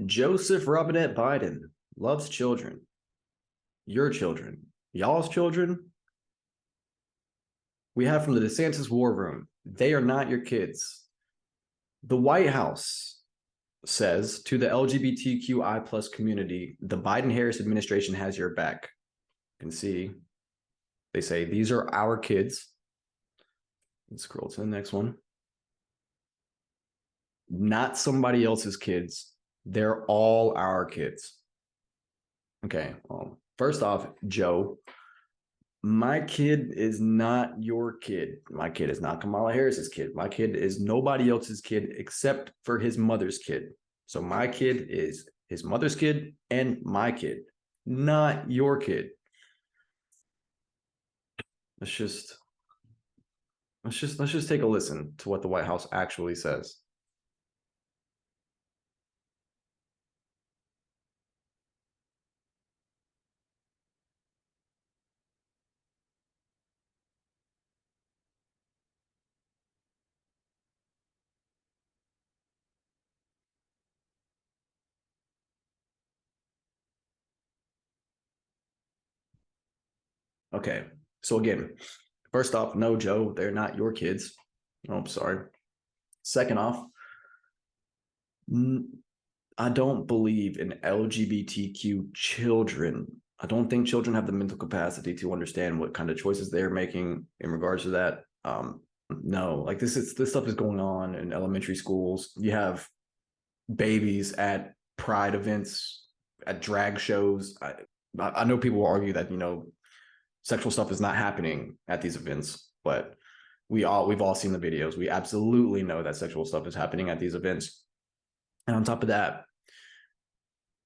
Joseph Robinette Biden loves children. Your children. Y'all's children. We have from the DeSantis war room. They are not your kids. The White House says to the LGBTQI plus community, the Biden-Harris administration has your back. You can see they say these are our kids. Let's scroll to the next one. Not somebody else's kids. They're all our kids. Okay, well, first off, Joe, my kid is not your kid. My kid is not Kamala Harris's kid. My kid is nobody else's kid except for his mother's kid. So my kid is his mother's kid and my kid, not your kid. Let's just take a listen to what the White House actually says. Okay. So again, first off, no, Joe, they're not your kids. Oh, I'm sorry. Second off, I don't believe in LGBTQ children. I don't think children have the mental capacity to understand what kind of choices they're making in regards to that. No, like this stuff is going on in elementary schools. You have babies at pride events, at drag shows. I know people will argue that sexual stuff is not happening at these events, but we've all seen the videos. We absolutely know that sexual stuff is happening at these events. And on top of that,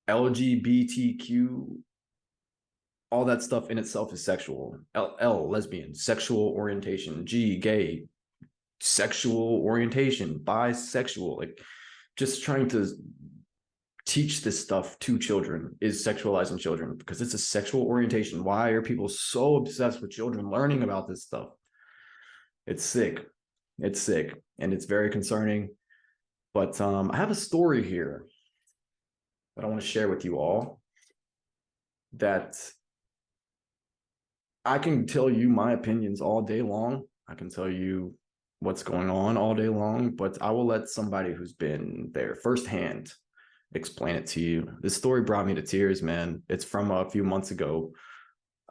LGBTQ, all that stuff in itself is sexual. Lesbian, sexual orientation. G, gay, sexual orientation. Bisexual. Like, just trying to teach this stuff to children is sexualizing children because it's a sexual orientation. Why are people so obsessed with children learning about this stuff? It's sick. It's sick, and it's very concerning. But I have a story here that I want to share with you all that I can tell you my opinions all day long. I can tell you what's going on all day long, but I will let somebody who's been there firsthand explain it to you. This story brought me to tears, man. It's from a few months ago.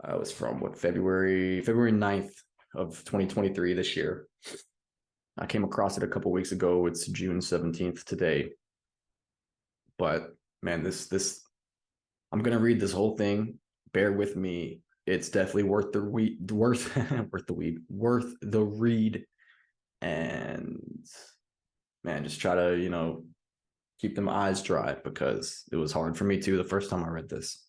It was from February 9th of 2023 this year. I came across it a couple weeks ago. It's June 17th today. But man, this I'm gonna read this whole thing. Bear with me. It's definitely worth the read. And man, just try to, keep them eyes dry because it was hard for me too the first time I read this.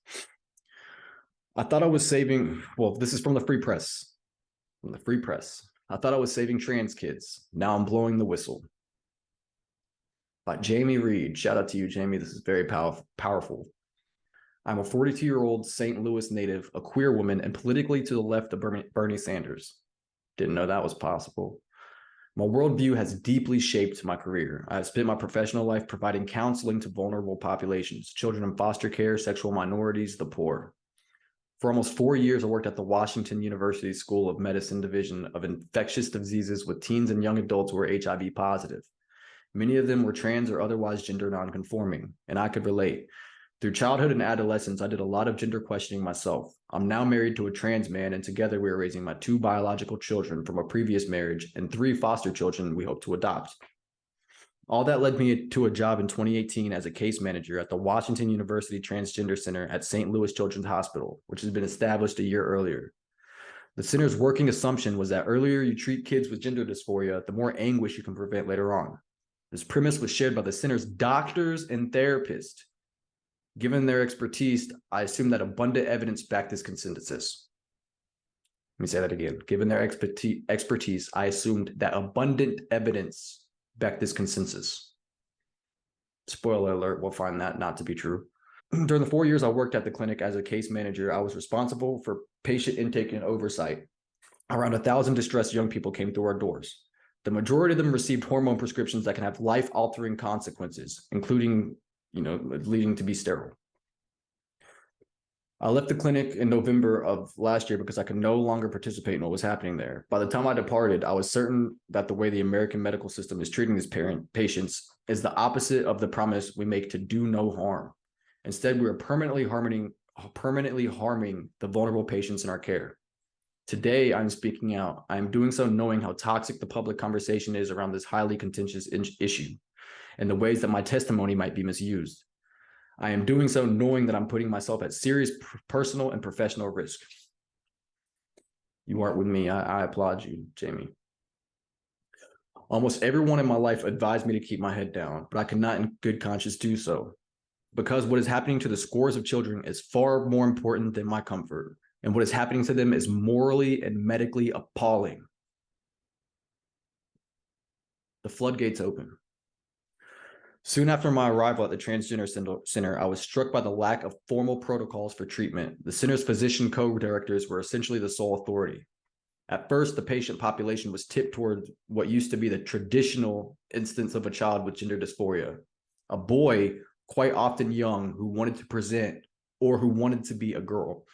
I thought I was saving, well, this is from the Free Press. From the Free Press. I thought I was saving trans kids. Now I'm blowing the whistle. By Jamie Reed. Shout out to you, Jamie. This is very powerful. I'm a 42-year-old St. Louis native, a queer woman, and politically to the left of Bernie Sanders. Didn't know that was possible. My worldview has deeply shaped my career. I have spent my professional life providing counseling to vulnerable populations, children in foster care, sexual minorities, the poor. For almost 4 years, I worked at the Washington University School of Medicine Division of Infectious Diseases with teens and young adults who were HIV positive. Many of them were trans or otherwise gender nonconforming, and I could relate. Through childhood and adolescence, I did a lot of gender questioning myself. I'm now married to a trans man, and together we are raising my 2 biological children from a previous marriage and 3 foster children we hope to adopt. All that led me to a job in 2018 as a case manager at the Washington University Transgender Center at St. Louis Children's Hospital, which has been established a year earlier. The center's working assumption was that earlier you treat kids with gender dysphoria, the more anguish you can prevent later on. This premise was shared by the center's doctors and therapists. Given their expertise, I assume that abundant evidence backed this consensus. Let me say that again. Given their expertise, I assumed that abundant evidence backed this consensus. Spoiler alert, we'll find that not to be true. During the 4 years I worked at the clinic as a case manager, I was responsible for patient intake and oversight. Around 1,000 distressed young people came through our doors. The majority of them received hormone prescriptions that can have life-altering consequences, including leading to be sterile. I left the clinic in November of last year because I could no longer participate in what was happening there. By the time I departed, I was certain that the way the American medical system is treating these patients is the opposite of the promise we make to do no harm. Instead, we are permanently harming the vulnerable patients in our care. Today, I'm speaking out. I am doing so knowing how toxic the public conversation is around this highly contentious issue and the ways that my testimony might be misused. I am doing so knowing that I'm putting myself at serious personal and professional risk. You aren't with me. I applaud you, Jamie. Almost everyone in my life advised me to keep my head down, but I could not in good conscience do so because what is happening to the scores of children is far more important than my comfort, and what is happening to them is morally and medically appalling. The floodgates open. Soon after my arrival at the Transgender Center, I was struck by the lack of formal protocols for treatment. The center's physician co-directors were essentially the sole authority. At first, the patient population was tipped toward what used to be the traditional instance of a child with gender dysphoria, a boy, quite often young, who wanted to present or who wanted to be a girl.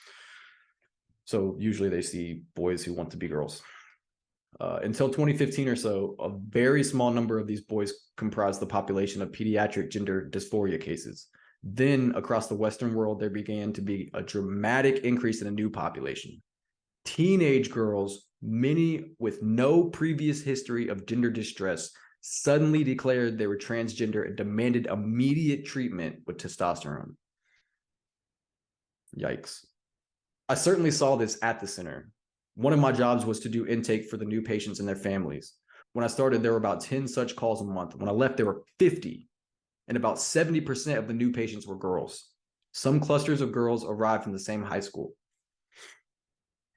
So usually they see boys who want to be girls. Until 2015 or so, a very small number of these boys comprised the population of pediatric gender dysphoria cases. Then, across the Western world, there began to be a dramatic increase in a new population. Teenage girls, many with no previous history of gender distress, suddenly declared they were transgender and demanded immediate treatment with testosterone. Yikes. I certainly saw this at the center. One of my jobs was to do intake for the new patients and their families. When I started, there were about 10 such calls a month. When I left, there were 50, and about 70% of the new patients were girls. Some clusters of girls arrived from the same high school.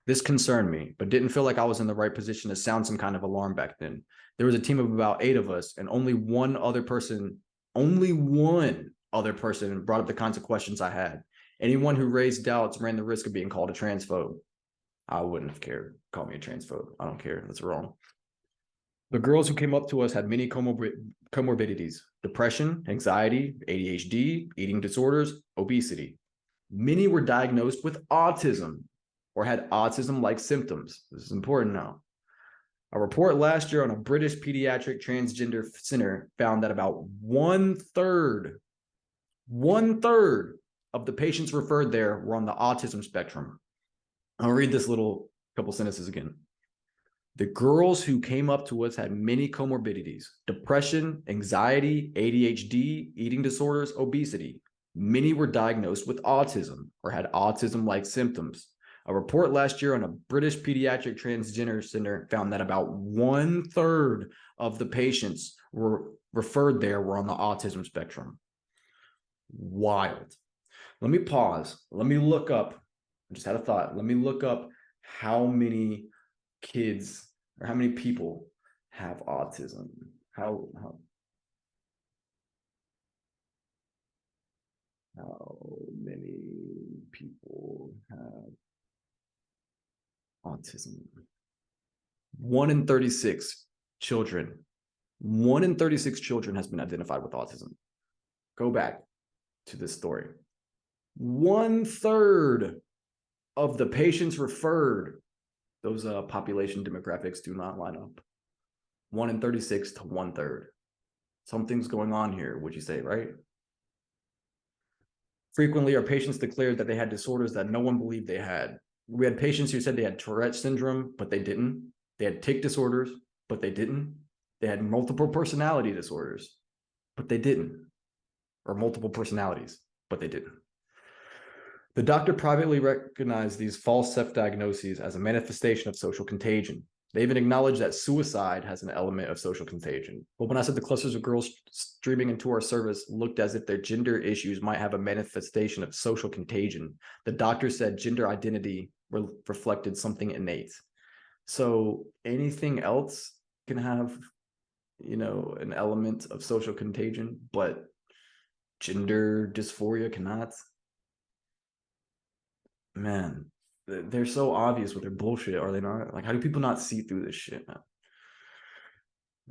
This concerned me, but didn't feel like I was in the right position to sound some kind of alarm back then. There was a team of about 8 of us, and only one other person brought up the kinds of questions I had. Anyone who raised doubts ran the risk of being called a transphobe. I wouldn't have cared. Call me a transphobe. I don't care. That's wrong. The girls who came up to us had many comorbidities: depression, anxiety, ADHD, eating disorders, obesity. Many were diagnosed with autism or had autism-like symptoms. This is important now. A report last year on a British pediatric transgender center found that about one-third of the patients referred there were on the autism spectrum. I'll read this little couple sentences again. The girls who came up to us had many comorbidities: depression, anxiety, ADHD, eating disorders, obesity. Many were diagnosed with autism or had autism-like symptoms. A report last year on a British pediatric transgender center found that about one-third of the patients were referred there were on the autism spectrum. Wild. Let me pause. Let me look up. I just had a thought. Let me look up how many kids or how many people have autism. How many people have autism? 1 in 36 children. 1 in 36 children has been identified with autism. Go back to this story. 1/3 of the patients referred, those population demographics do not line up. 1 in 36 to 1/3. Something's going on here, would you say, right? Frequently, our patients declared that they had disorders that no one believed they had. We had patients who said they had Tourette syndrome, but they didn't. They had tic disorders, but they didn't. They had multiple personality disorders, but they didn't. Or multiple personalities, but they didn't. The doctor privately recognized these false self-diagnoses as a manifestation of social contagion. They even acknowledged that suicide has an element of social contagion. But when I said the clusters of girls streaming into our service looked as if their gender issues might have a manifestation of social contagion, the doctor said gender identity reflected something innate. So anything else can have, an element of social contagion, but gender dysphoria cannot. Man, they're so obvious with their bullshit, are they not? Like, how do people not see through this shit, man?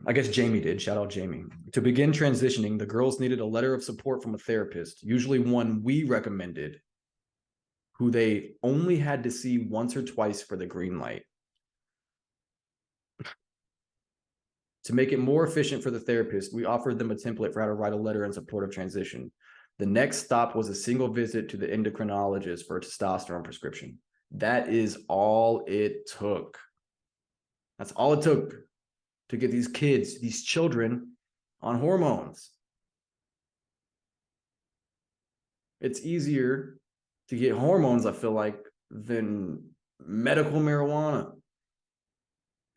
I guess Jamie did. Shout out Jamie. To begin transitioning, the girls needed a letter of support from a therapist, usually one we recommended, who they only had to see once or twice for the green light. To make it more efficient for the therapist, we offered them a template for how to write a letter in support of transition. The next stop was a single visit to the endocrinologist for a testosterone prescription. That is all it took. That's all it took to get these kids, these children, on hormones. It's easier to get hormones, I feel like, than medical marijuana.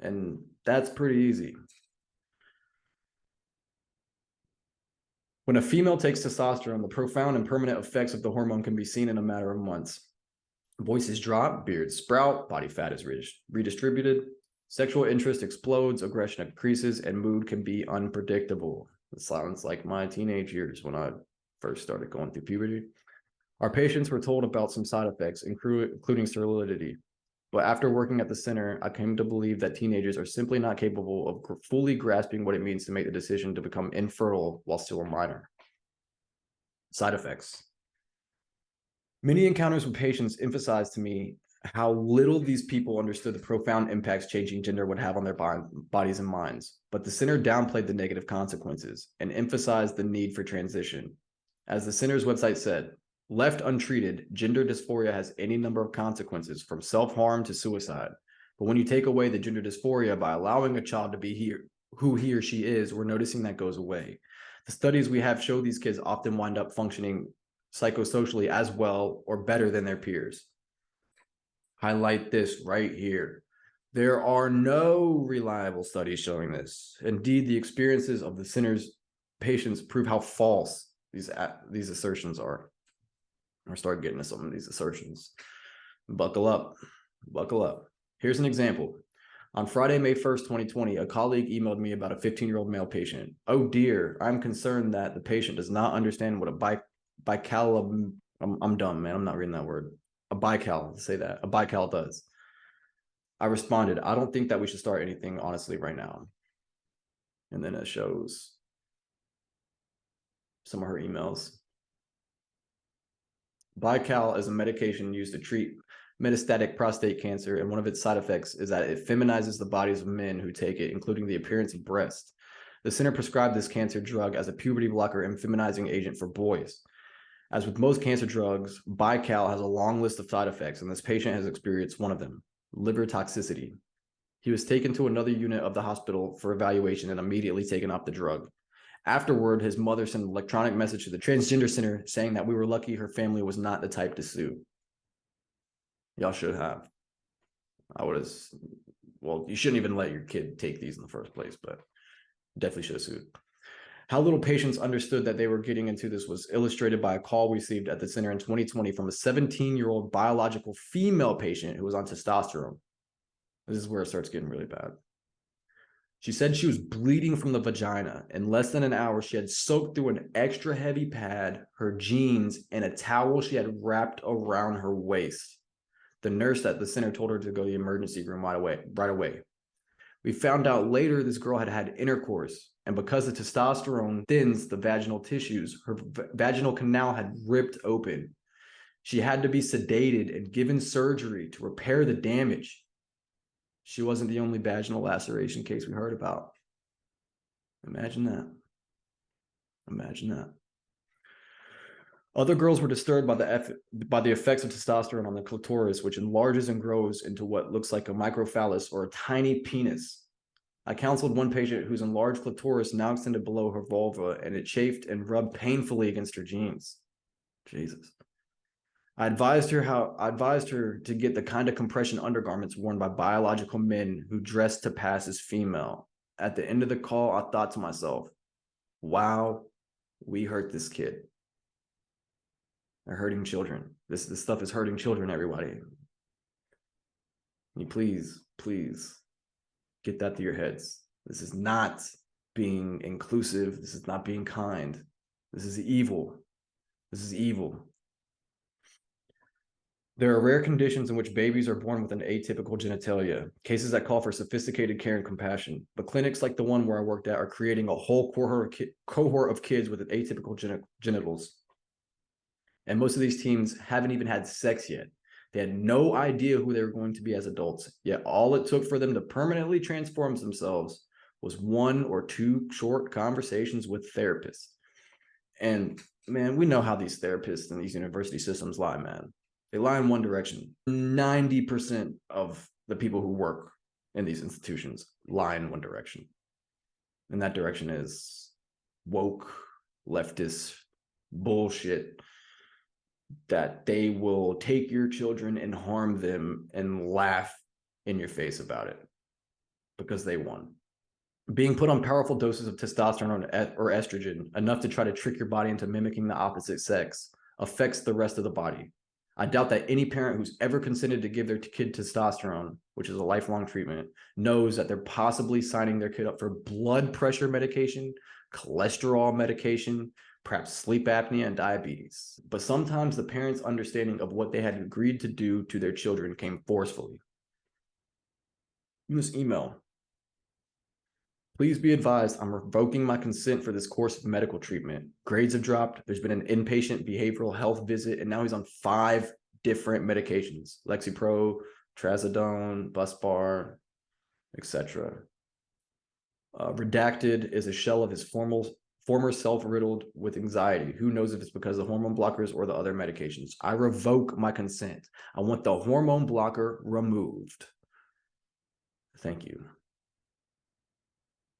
And that's pretty easy. When a female takes testosterone, the profound and permanent effects of the hormone can be seen in a matter of months. Voices drop, beards sprout, body fat is redistributed, sexual interest explodes, aggression increases, and mood can be unpredictable. It sounds like my teenage years when I first started going through puberty. Our patients were told about some side effects, including sterility. But after working at the center, I came to believe that teenagers are simply not capable of fully grasping what it means to make the decision to become infertile while still a minor. Side effects. Many encounters with patients emphasized to me how little these people understood the profound impacts changing gender would have on their bodies and minds. But the center downplayed the negative consequences and emphasized the need for transition. As the center's website said, left untreated, gender dysphoria has any number of consequences, from self-harm to suicide. But when you take away the gender dysphoria by allowing a child to be who he or she is, we're noticing that goes away. The studies we have show these kids often wind up functioning psychosocially as well or better than their peers. Highlight this right here. There are no reliable studies showing this. Indeed, the experiences of the center's patients prove how false these assertions are. Or start getting to some of these assertions. Buckle up. Buckle up. Here's an example. On Friday, May 1st, 2020, a colleague emailed me about a 15-year-old male patient. Oh dear, I'm concerned that the patient does not understand what a bical, I'm dumb, man. I'm not reading that word. A bical, say that. A bical does. I responded, I don't think that we should start anything, honestly, right now. And then it shows some of her emails. Bical is a medication used to treat metastatic prostate cancer, and one of its side effects is that it feminizes the bodies of men who take it, including the appearance of breast. The center prescribed this cancer drug as a puberty blocker and feminizing agent for boys. As with most cancer drugs, Bical has a long list of side effects, and this patient has experienced one of them, liver toxicity. He was taken to another unit of the hospital for evaluation and immediately taken off the drug. Afterward, his mother sent an electronic message to the transgender center saying that we were lucky her family was not the type to sue. Y'all should have. I would have, well, you shouldn't even let your kid take these in the first place, but definitely should have sued. How little patients understood that they were getting into this was illustrated by a call we received at the center in 2020 from a 17-year-old biological female patient who was on testosterone. This is where it starts getting really bad. She said she was bleeding from the vagina. In less than an hour, she had soaked through an extra heavy pad, her jeans, and a towel she had wrapped around her waist. The nurse at the center told her to go to the emergency room right away. We found out later this girl had had intercourse, and because the testosterone thins the vaginal tissues, her vaginal canal had ripped open. She had to be sedated and given surgery to repair the damage. She wasn't the only vaginal laceration case we heard about. Imagine that. Imagine that. Other girls were disturbed by the effects of testosterone on the clitoris, which enlarges and grows into what looks like a microphallus or a tiny penis. I counseled one patient whose enlarged clitoris now extended below her vulva, and it chafed and rubbed painfully against her jeans. Jesus. I advised her to get the kind of compression undergarments worn by biological men who dress to pass as female. At the end of the call, I thought to myself, wow, we hurt this kid. They're hurting children. This stuff is hurting children, everybody. You please get that to your heads. This is not being inclusive. This is not being kind. This is evil. This is evil. There are rare conditions in which babies are born with an atypical genitalia, cases that call for sophisticated care and compassion. But clinics like the one where I worked at are creating a whole cohort of kids with atypical genitals. And most of these teens haven't even had sex yet. They had no idea who they were going to be as adults. Yet all it took for them to permanently transform themselves was 1 or 2 short conversations with therapists. And man, we know how these therapists and these university systems lie, man. They lie in one direction. 90% of the people who work in these institutions lie in one direction. And that direction is woke, leftist bullshit that they will take your children and harm them and laugh in your face about it because they won. Being put on powerful doses of testosterone or estrogen, enough to try to trick your body into mimicking the opposite sex, affects the rest of the body. I doubt that any parent who's ever consented to give their kid testosterone, which is a lifelong treatment, knows that they're possibly signing their kid up for blood pressure medication, cholesterol medication, perhaps sleep apnea and diabetes. But sometimes the parents' understanding of what they had agreed to do to their children came forcefully. In this email, please be advised, I'm revoking my consent for this course of medical treatment. Grades have dropped. There's been an inpatient behavioral health visit, and now he's on 5 different medications: Lexapro, Trazodone, Buspar, etc. Redacted is a shell of his former self riddled with anxiety. Who knows if it's because of hormone blockers or the other medications? I revoke my consent. I want the hormone blocker removed. Thank you.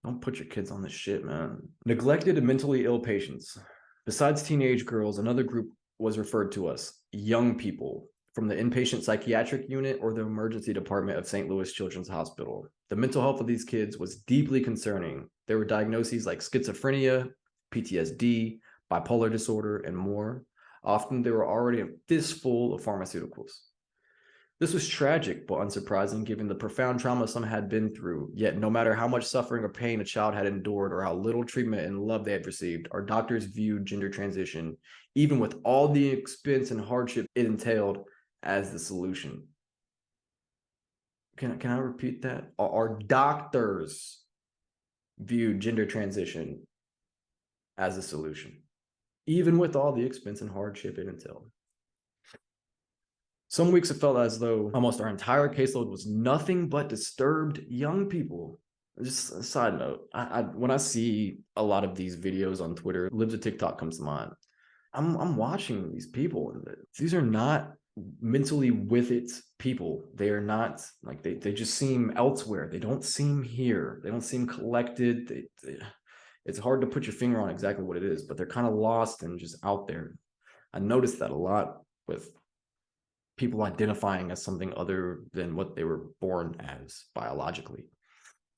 Don't put your kids on this shit, man. Neglected and mentally ill patients. Besides teenage girls, another group was referred to us: young people from the inpatient psychiatric unit or the emergency department of St. Louis Children's Hospital. The mental health of these kids was deeply concerning. There were diagnoses like schizophrenia, PTSD, bipolar disorder, and more. Often they were already a fistful of pharmaceuticals. This was tragic, but unsurprising given the profound trauma some had been through. Yet no matter how much suffering or pain a child had endured or how little treatment and love they had received, our doctors viewed gender transition, even with all the expense and hardship it entailed, as the solution. Can I repeat that? Our doctors viewed gender transition as a solution, even with all the expense and hardship it entailed. Some weeks it felt as though almost our entire caseload was nothing but disturbed young people. Just a side note, when I see a lot of these videos on Twitter, Lives of TikTok comes to mind. I'm watching these people, and these are not mentally with it people. They are not like they just seem elsewhere. They don't seem here. They don't seem collected. It's hard to put your finger on exactly what it is, but they're kind of lost and just out there. I noticed that a lot with people identifying as something other than what they were born as biologically.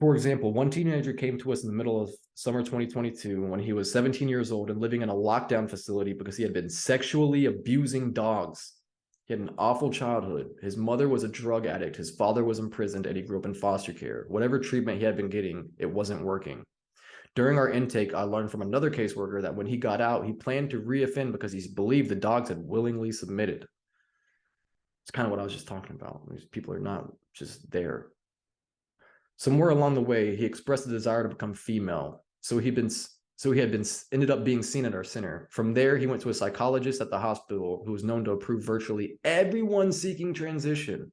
For example, one teenager came to us in the middle of summer 2022 when he was 17 years old and living in a lockdown facility because he had been sexually abusing dogs. He had an awful childhood. His mother was a drug addict. His father was imprisoned, and he grew up in foster care. Whatever treatment he had been getting, it wasn't working. During our intake, I learned from another caseworker that when he got out, he planned to reoffend because he believed the dogs had willingly submitted. It's kind of what I was just talking about. These people are not just there. Somewhere along the way, he expressed a desire to become female. So he ended up being seen at our center. From there, he went to a psychologist at the hospital who was known to approve virtually everyone seeking transition.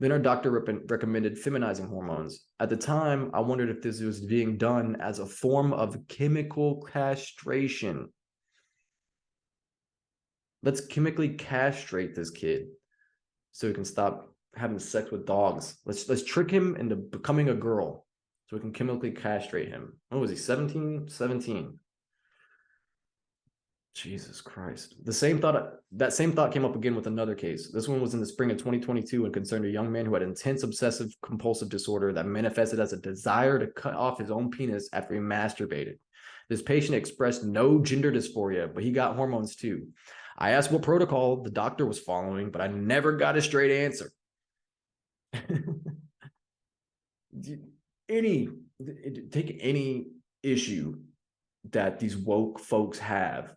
Then our doctor recommended feminizing hormones. At the time, I wondered if this was being done as a form of chemical castration. Let's chemically castrate this kid so he can stop having sex with dogs. Let's trick him into becoming a girl so we can chemically castrate him. What was he, 17? 17. Jesus Christ. That same thought came up again with another case. This one was in the spring of 2022 and concerned a young man who had intense obsessive compulsive disorder that manifested as a desire to cut off his own penis after he masturbated. This patient expressed no gender dysphoria, but he got hormones too. I asked what protocol the doctor was following, but I never got a straight answer. Take any issue that these woke folks have,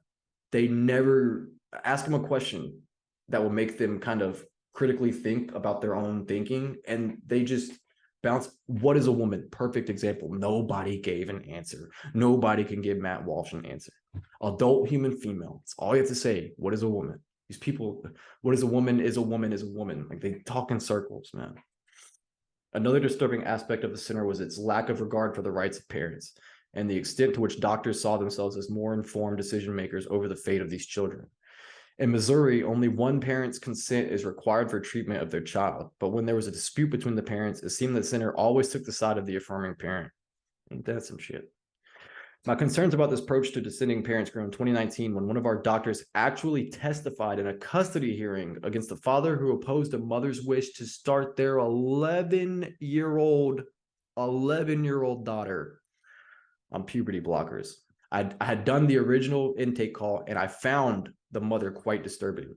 they never ask them a question that will make them kind of critically think about their own thinking, and they just bounce. What is a woman? Perfect example. Nobody gave an answer. Nobody can give Matt Walsh an answer. Adult human female. It's all you have to say. What is a woman? These people, what is a woman? Is a woman is a woman. Like, they talk in circles, man. Another disturbing aspect of the center was its lack of regard for the rights of parents and the extent to which doctors saw themselves as more informed decision makers over the fate of these children. In Missouri, only one parent's consent is required for treatment of their child. But when there was a dispute between the parents, it seemed the center always took the side of the affirming parent. Ain't that some shit? My concerns about this approach to dissenting parents grew in 2019 when one of our doctors actually testified in a custody hearing against the father who opposed a mother's wish to start their 11-year-old daughter on puberty blockers. I had done the original intake call, and I found the mother quite disturbing.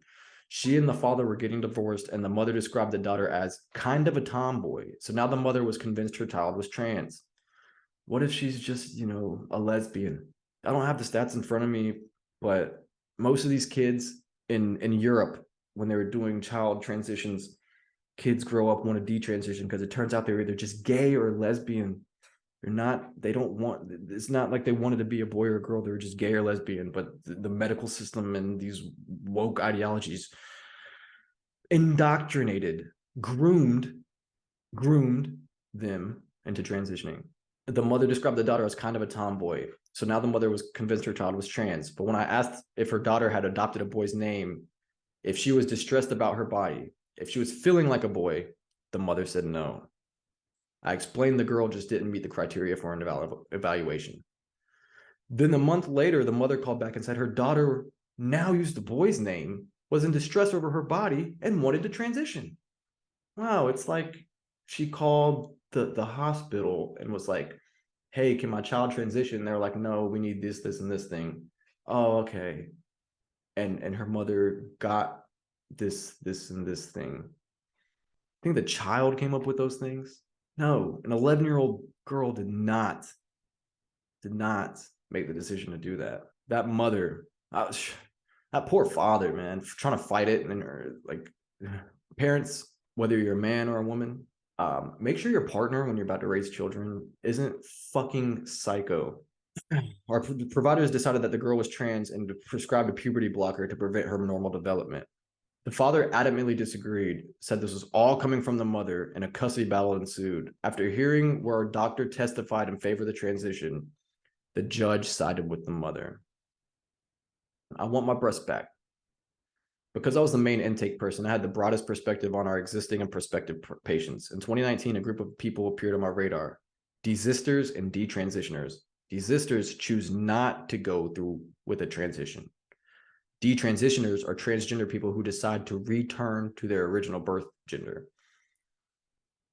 She and the father were getting divorced, and the mother described the daughter as kind of a tomboy. So now the mother was convinced her child was trans. What if she's just, a lesbian? I don't have the stats in front of me, but most of these kids in Europe, when they were doing child transitions, kids grow up want to detransition because it turns out they're either just gay or lesbian. It's not like they wanted to be a boy or a girl. They were just gay or lesbian, but the medical system and these woke ideologies indoctrinated, groomed them into transitioning. The mother described the daughter as kind of a tomboy. So now the mother was convinced her child was trans. But when I asked if her daughter had adopted a boy's name, if she was distressed about her body, if she was feeling like a boy, the mother said no. I explained the girl just didn't meet the criteria for an evaluation. Then a month later, the mother called back and said her daughter now used the boy's name, was in distress over her body, and wanted to transition. Wow, it's like she called the hospital and was like, hey, can my child transition? They're like, no, we need this, and this thing. Oh, okay. And her mother got this, and this thing. I think the child came up with those things. No, an 11-year-old girl did not make the decision to do that. That mother, that poor father, man, trying to fight it. And like, parents, whether you're a man or a woman, make sure your partner, when you're about to raise children, isn't fucking psycho. Our providers decided that the girl was trans and prescribed a puberty blocker to prevent her normal development. The father adamantly disagreed, said this was all coming from the mother, and a custody battle ensued. After hearing where a doctor testified in favor of the transition, the judge sided with the mother. I want my breast back. Because I was the main intake person, I had the broadest perspective on our existing and prospective patients. In 2019, a group of people appeared on my radar: desisters and detransitioners. Desisters choose not to go through with a transition. Detransitioners are transgender people who decide to return to their original birth gender.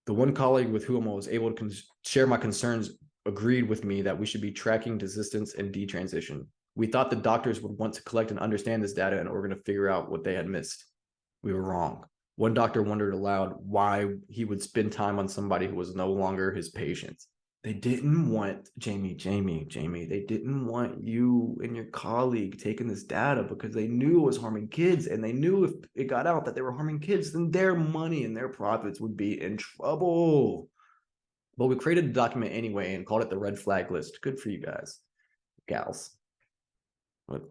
The one colleague with whom I was able to share my concerns agreed with me that we should be tracking desistance and detransition. We thought the doctors would want to collect and understand this data in order to figure out what they had missed. We were wrong. One doctor wondered aloud why he would spend time on somebody who was no longer his patient. They didn't want Jamie, they didn't want you and your colleague taking this data because they knew it was harming kids, and they knew if it got out that they were harming kids, then their money and their profits would be in trouble. But we created a document anyway and called it the red flag list. Good for you guys, gals. But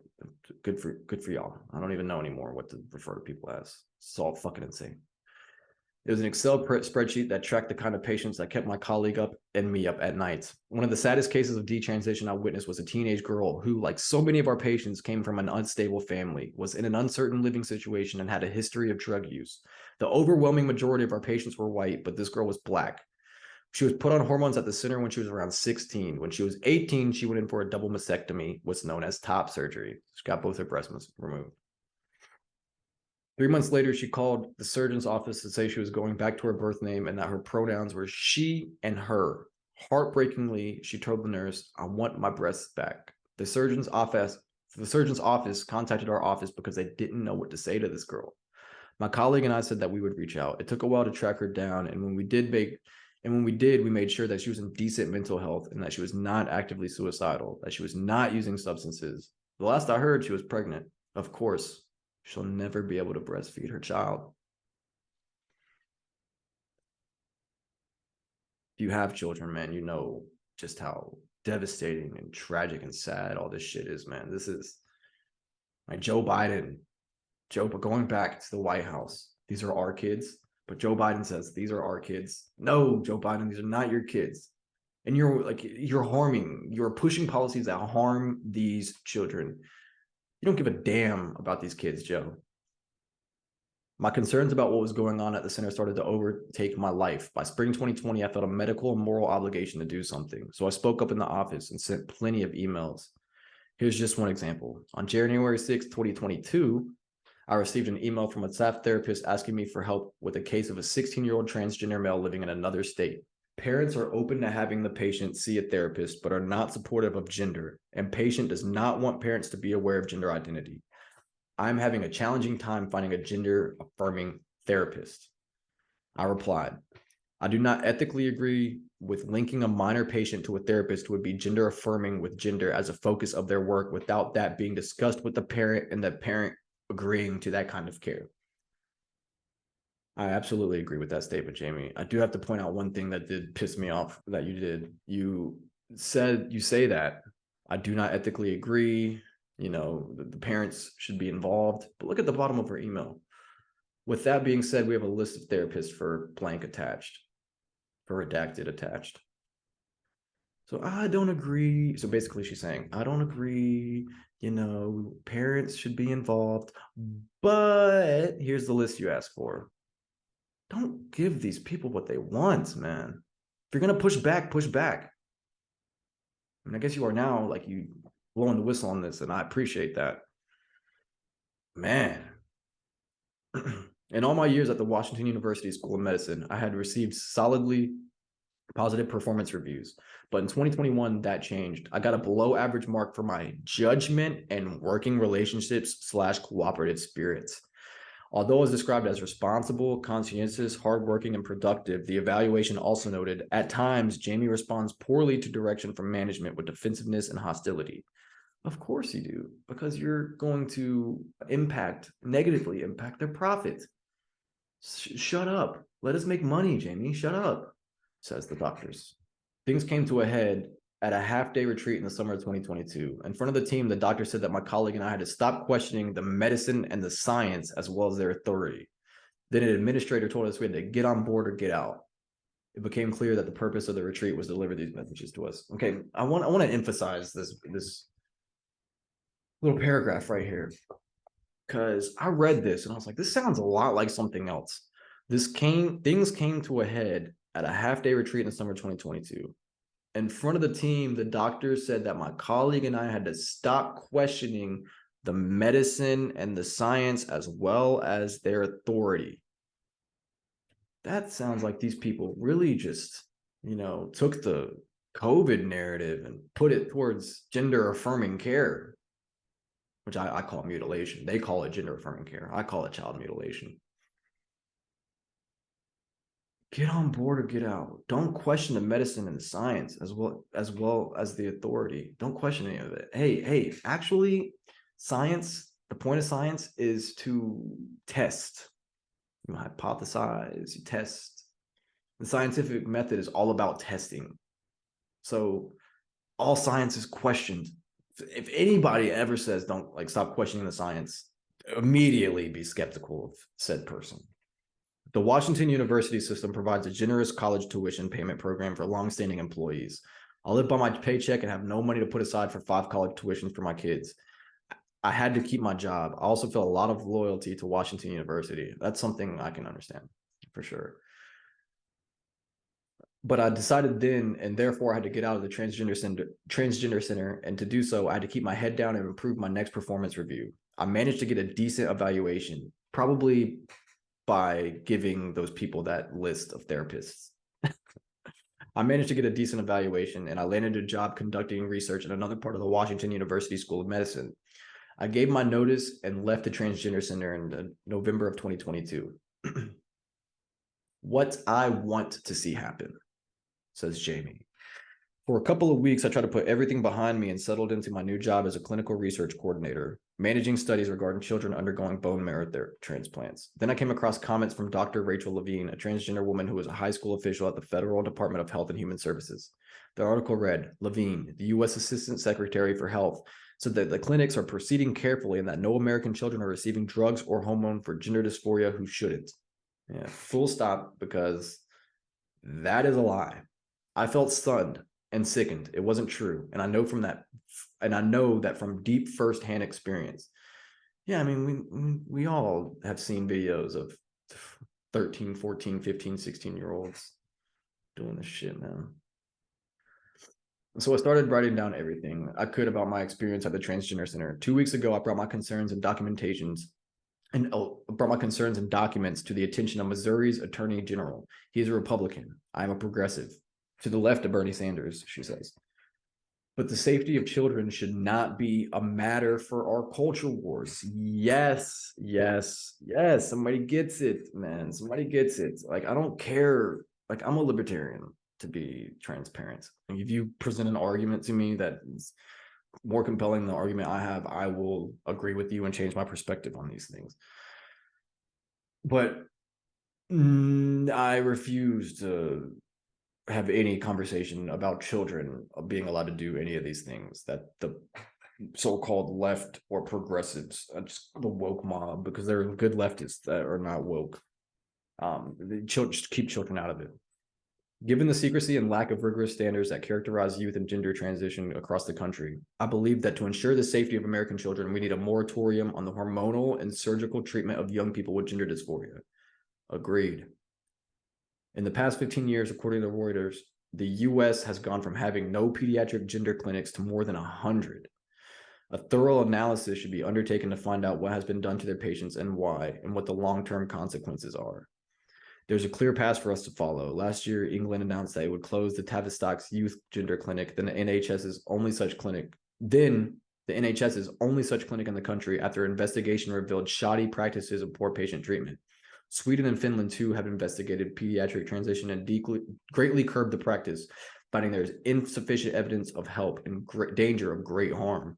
good for y'all. I don't even know anymore what to refer to people as. It's all fucking insane. It was an Excel spreadsheet that tracked the kind of patients that kept my colleague up and me up at night. One of the saddest cases of detransition I witnessed was a teenage girl who, like so many of our patients, came from an unstable family, was in an uncertain living situation, and had a history of drug use. The overwhelming majority of our patients were white, but this girl was black. She was put on hormones at the center when she was around 16. When she was 18, she went in for a double mastectomy, what's known as top surgery. She got both her breasts removed. 3 months later, she called the surgeon's office to say she was going back to her birth name and that her pronouns were she and her. Heartbreakingly, she told the nurse, "I want my breasts back." The surgeon's office contacted our office because they didn't know what to say to this girl. My colleague and I said that we would reach out. It took a while to track her down, and when we did, we made sure that she was in decent mental health and that she was not actively suicidal, that she was not using substances. The last I heard, she was pregnant. Of course, she'll never be able to breastfeed her child. you have children, man, you know just how devastating and tragic and sad all this shit is, man. This is like Joe Biden. But going back to the White House, these are our kids. But Joe Biden says these are our kids. No, Joe Biden, these are not your kids. And you're pushing policies that harm these children. You don't give a damn about these kids, Joe. My concerns about what was going on at the center started to overtake my life. By spring 2020, I felt a medical and moral obligation to do something. So I spoke up in the office and sent plenty of emails. Here's just one example. On January 6, 2022, I received an email from a staff therapist asking me for help with a case of a 16-year-old transgender male living in another state. Parents are open to having the patient see a therapist, but are not supportive of gender, and patient does not want parents to be aware of gender identity. I'm having a challenging time finding a gender-affirming therapist. I replied, I do not ethically agree with linking a minor patient to a therapist who would be gender-affirming with gender as a focus of their work without that being discussed with the parent and the parent agreeing to that kind of care. I absolutely agree with that statement, Jamie. I do have to point out one thing that did piss me off that you did. You say that I do not ethically agree. You know, the parents should be involved. But look at the bottom of her email. With that being said, we have a list of therapists for blank attached, for redacted attached. So I don't agree. So basically she's saying, I don't agree. You know, parents should be involved. But here's the list you asked for. Don't give these people what they want, man. If you're going to push back, push back. I mean, I guess you are now, like, you blowing the whistle on this, and I appreciate that. Man. In all my years at the Washington University School of Medicine, I had received solidly positive performance reviews. But in 2021, that changed. I got a below average mark for my judgment and working relationships / cooperative spirits. Although it was described as responsible, conscientious, hardworking, and productive, the evaluation also noted, at times, Jamie responds poorly to direction from management with defensiveness and hostility. Of course you do, because you're going to negatively impact their profit. Shut up. Let us make money, Jamie. Shut up, says the doctors. Things came to a head at a half-day retreat in the summer of 2022. In front of the team, the doctor said that my colleague and I had to stop questioning the medicine and the science as well as their authority. Then an administrator told us we had to get on board or get out. It became clear that the purpose of the retreat was to deliver these messages to us. Okay, I want to emphasize this little paragraph right here, because I read this and I was like, this sounds a lot like something else. Things came to a head at a half-day retreat in the summer of 2022. In front of the team, the doctor said that my colleague and I had to stop questioning the medicine and the science as well as their authority. That sounds like these people really just, took the COVID narrative and put it towards gender affirming care, which I call mutilation. They call it gender affirming care. I call it child mutilation. Get on board or get out. Don't question the medicine and the science as well as the authority. Don't question any of it. Hey, actually, science, the point of science is to test. You hypothesize, you test. The scientific method is all about testing. So all science is questioned. If anybody ever says don't stop questioning the science, immediately be skeptical of said person. The Washington University system provides a generous college tuition payment program for longstanding employees. I live by my paycheck and have no money to put aside for 5 college tuitions for my kids. I had to keep my job. I also feel a lot of loyalty to Washington University. That's something I can understand for sure. But I decided then, and therefore I had to get out of the transgender center. And to do so, I had to keep my head down and improve my next performance review. I managed to get a decent evaluation, probably by giving those people that list of therapists. I managed to get a decent evaluation, and I landed a job conducting research in another part of the Washington University School of Medicine. I gave my notice and left the transgender center in November of 2022. What I want to see happen, says Jamie. For a couple of weeks, I tried to put everything behind me and settled into my new job as a clinical research coordinator. managing studies regarding children undergoing bone marrow transplants. Then I came across comments from Dr. Rachel Levine, a transgender woman who was a high school official at the Federal Department of Health and Human Services. The article read, Levine, the U.S. Assistant Secretary for Health, said that the clinics are proceeding carefully and that no American children are receiving drugs or hormone for gender dysphoria who shouldn't. Yeah, full stop, because that is a lie. I felt stunned and sickened. It wasn't true. And I know that from deep firsthand experience. Yeah, I mean, we all have seen videos of 13, 14, 15, 16-year-olds doing this shit, man. So I started writing down everything I could about my experience at the Transgender Center. 2 weeks ago, I brought my concerns and documents to the attention of Missouri's Attorney General. He is a Republican. I am a progressive. To the left of Bernie Sanders, she says. But the safety of children should not be a matter for our culture wars. Yes, yes, yes. Somebody gets it, man. Somebody gets it. Like, I don't care. Like, I'm a libertarian, to be transparent. Like, if you present an argument to me that is more compelling than the argument I have, I will agree with you and change my perspective on these things. But I refuse to have any conversation about children being allowed to do any of these things that the so-called left or progressives, just the woke mob, because there are good leftists that are not woke, just keep children out of it. Given the secrecy and lack of rigorous standards that characterize youth and gender transition across the country, I believe that to ensure the safety of American children, we need a moratorium on the hormonal and surgical treatment of young people with gender dysphoria. Agreed. In the past 15 years, according to Reuters, the U.S. has gone from having no pediatric gender clinics to more than 100. A thorough analysis should be undertaken to find out what has been done to their patients and why, and what the long-term consequences are. There's a clear path for us to follow. Last year, England announced that it would close the Tavistock's youth gender clinic, then the NHS's only such clinic. Then the NHS's only such clinic in the country after investigation revealed shoddy practices and poor patient treatment. Sweden and Finland, too, have investigated pediatric transition and greatly curbed the practice, finding there is insufficient evidence of help and danger of great harm.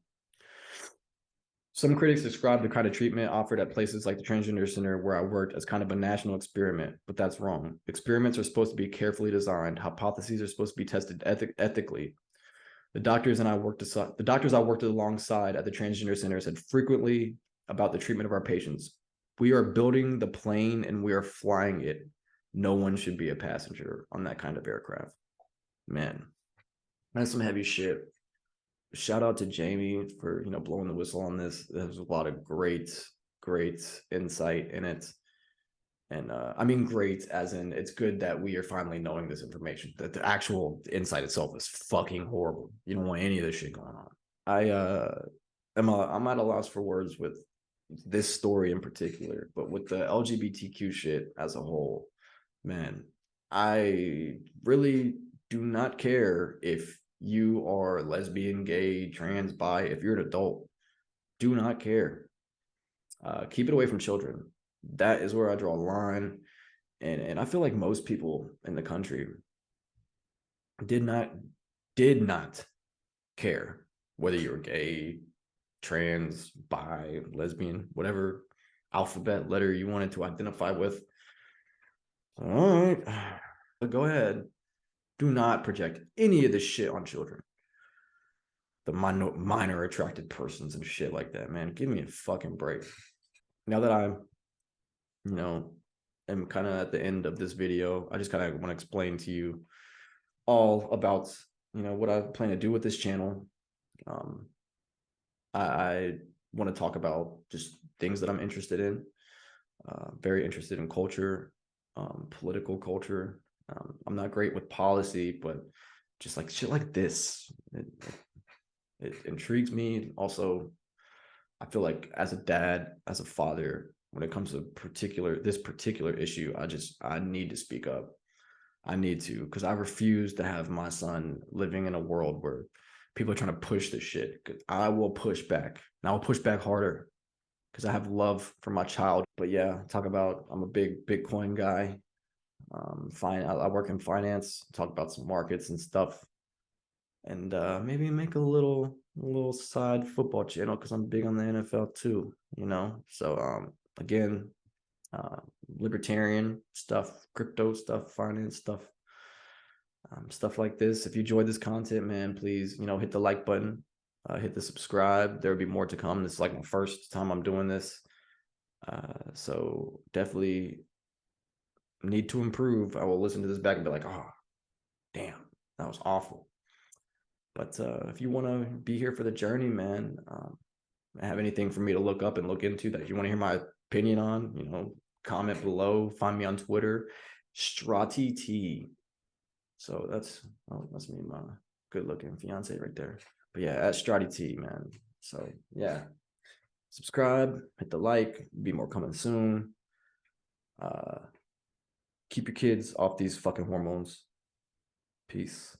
Some critics describe the kind of treatment offered at places like the Transgender Center where I worked as kind of a national experiment, but that's wrong. Experiments are supposed to be carefully designed. Hypotheses are supposed to be tested ethically. The doctors I worked alongside at the Transgender Center said frequently about the treatment of our patients. We are building the plane and we are flying it. No one should be a passenger on that kind of aircraft. Man, that's some heavy shit. Shout out to Jamie for, blowing the whistle on this. There's a lot of great insight in it. And I mean great as in it's good that we are finally knowing this information, that the actual insight itself is fucking horrible. You don't want any of this shit going on. I'm at a loss for words with this story in particular, but with the LGBTQ shit as a whole, man, I really do not care if you are lesbian, gay, trans, bi. If you're an adult, do not care. Keep it away from children. That is where I draw a line. And I feel like most people in the country did not care whether you're gay, trans, bi, lesbian, whatever alphabet letter you wanted to identify with. All right, go ahead. Do not project any of this shit on children. The minor attracted persons and shit like that, man. Give me a fucking break. Now that I'm, am kind of at the end of this video, I just kind of want to explain to you all about, what I plan to do with this channel. I want to talk about just things that I'm interested in. Very interested in culture, political culture. I'm not great with policy, but just like shit like this, it intrigues me. Also, I feel like as a dad, as a father, when it comes to this particular issue, I need to speak up. I need to, because I refuse to have my son living in a world where people are trying to push this shit. I will push back, and I will push back harder because I have love for my child. But yeah, I'm a big Bitcoin guy. I work in finance, talk about some markets and stuff. and maybe make a little side football channel because I'm big on the NFL too. So again, uh, libertarian stuff, crypto stuff, finance stuff, stuff like this. If you enjoyed this content, man, please hit the like button, hit the subscribe. There will be more to come. This is like my first time I'm doing this, so definitely need to improve. I will listen to this back and be like, oh, damn, that was awful. But if you want to be here for the journey, man, have anything for me to look up and look into that you want to hear my opinion on, comment below. Find me on Twitter, Strati T. So that's me, my good looking fiance right there. But yeah, at Strati T, man. So yeah, subscribe, hit the like, be more coming soon. Keep your kids off these fucking hormones. Peace.